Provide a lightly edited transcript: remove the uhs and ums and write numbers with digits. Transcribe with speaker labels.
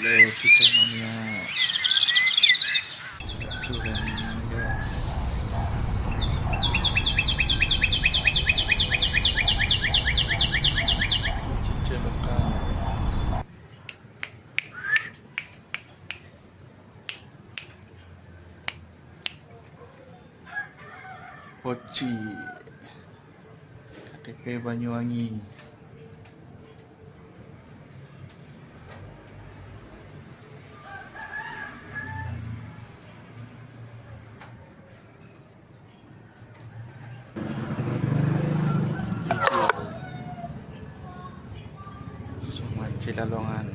Speaker 1: Hello, kita mania sudah guys. Cica lokal. Poci KTP Banyuwangi. Sungai Cilalongan.